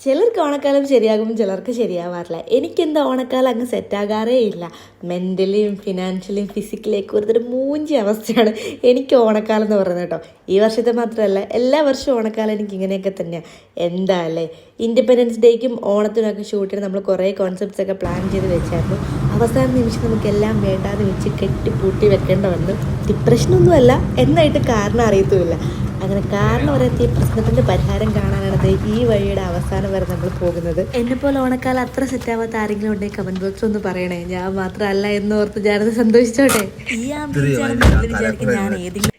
ചിലർക്ക് ഓണക്കാലം ശരിയാകും, ചിലർക്ക് ശരിയാവാറില്ല. എനിക്കെന്താ ഓണക്കാലം അങ്ങ് സെറ്റാകാറേ ഇല്ല. മെൻ്റലിയും ഫിനാൻഷ്യലിയും ഫിസിക്കലിയൊക്കെ ഒരുതരം മൂഞ്ചി അവസ്ഥയാണ് എനിക്ക് ഓണക്കാലം എന്ന് പറയുന്നത് കേട്ടോ. ഈ വർഷത്തെ മാത്രമല്ല, എല്ലാ വർഷവും ഓണക്കാലം എനിക്ക് ഇങ്ങനെയൊക്കെ തന്നെയാണ്. എന്താ അല്ലേ, ഇൻഡിപെൻഡൻസ് ഡേക്കും ഓണത്തിനൊക്കെ ഷൂട്ടിന് നമ്മൾ കുറേ കോൺസെപ്റ്റ്സ് ഒക്കെ പ്ലാൻ ചെയ്ത് വെച്ചായിരുന്നു. അവസാന നിമിഷം നമുക്കെല്ലാം വേണ്ടാതെ വെച്ച് കെട്ടിപ്പൂട്ടി വെക്കേണ്ട വന്നു. ഡിപ്രഷനൊന്നുമല്ല, എന്നായിട്ട് കാരണം അറിയത്തുമില്ല. അങ്ങനെ കാരണം ഒരെത്തിയ പ്രശ്നത്തിൻ്റെ പരിഹാരം കാണാനാണ് ഈ വഴിയുടെ അവസാനം വരെ നമ്മൾ പോകുന്നത്. എന്നെപ്പോലെ ഓണക്കാലം അത്ര സെറ്റാവാത്ത ആരെങ്കിലും ഉണ്ടെങ്കിൽ കമന്റ് ബോക്സിൽ ഒന്ന് പറയണേ. ഞാൻ മാത്രമല്ല എന്ന് ഓർത്ത് ഞാനത് സന്തോഷിച്ചോട്ടെ.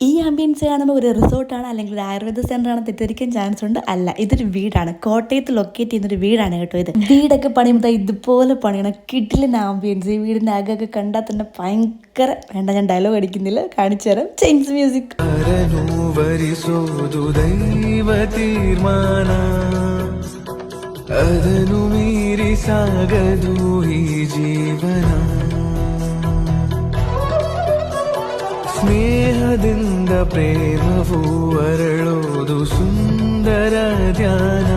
ഈ ആംബിയൻസ് കാണുമ്പോൾ ഒരു റിസോർട്ടാണ് അല്ലെങ്കിൽ ഒരു ആയുർവേദ സെന്റർ ആണ് തെറ്റിദ്ധരിക്കാൻ ചാൻസ് ഉണ്ട്. അല്ല, ഇതൊരു വീടാണ്. കോട്ടയത്ത് ലൊക്കേറ്റ് ചെയ്യുന്നൊരു വീടാണ് കേട്ടോ. ഇത് വീടൊക്കെ പണിയുമ്പോൾ ഇതുപോലെ പണിയണം. കിടിലൻ ആംബിയൻസ്. ഈ വീടിന്റെ ആകെ കണ്ടാൽ തന്നെ ഭയങ്കര വേണ്ട. ഞാൻ ഡയലോഗ് അടിക്കുന്നില്ല, കാണിച്ചു തരാം. ചൈൻസ് മ്യൂസിക്. ದೈವ ತೀರ್ಮಾನ ಅದನ್ನು ಮೀರಿ ಸಾಗದು ಈ ಜೀವನ ಸ್ನೇಹದಿಂದ ಪ್ರೇಮವು ಅರಳೋದು ಸುಂದರ ಧ್ಯಾನ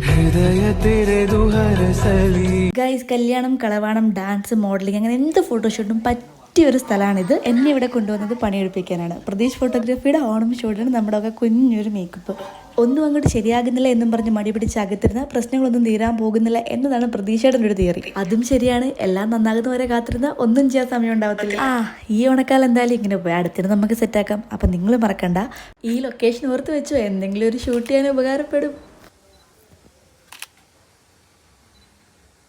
ഹൃദയ തെരതു ഹരസലി. ഗൈസ്, കല്യാണം, കളവാണം, ഡാൻസ്, മോഡലിംഗ്, അങ്ങനെ എന്ത് ഫോട്ടോഷൂട്ടും പറ്റിയൊരു സ്ഥലമാണിത്. എന്നെ ഇവിടെ കൊണ്ടുവന്നത് പണിയെടുപ്പിക്കാനാണ്. പ്രതീഷ് ഫോട്ടോഗ്രാഫിയുടെ ഓണം ഷൂട്ടിന് നമ്മുടെ ഒക്കെ കുഞ്ഞൊരു മേക്കപ്പ്. ഒന്നും അങ്ങോട്ട് ശരിയാകുന്നില്ല എന്നും പറഞ്ഞ് മടി പിടിച്ച് അകത്തിരുന്ന പ്രശ്നങ്ങളൊന്നും തീരാൻ പോകുന്നില്ല എന്നതാണ് പ്രതീക്ഷയുടെ ഒരു തിയറി. അതും ശരിയാണ്. എല്ലാം നന്നാകുന്നവരെ കാത്തിരുന്ന ഒന്നും ചെയ്യാൻ സമയം ഉണ്ടാവത്തില്ല. ഈ ഓണക്കാലം എന്തായാലും ഇങ്ങനെ പോയി, അടുത്തിന് നമുക്ക് സെറ്റാക്കാം. അപ്പം നിങ്ങൾ മറക്കണ്ട, ഈ ലൊക്കേഷൻ ഓർത്ത് വെച്ചോ, എന്തെങ്കിലും ഒരു ഷൂട്ട് ചെയ്യാൻ ഉപകാരപ്പെടും.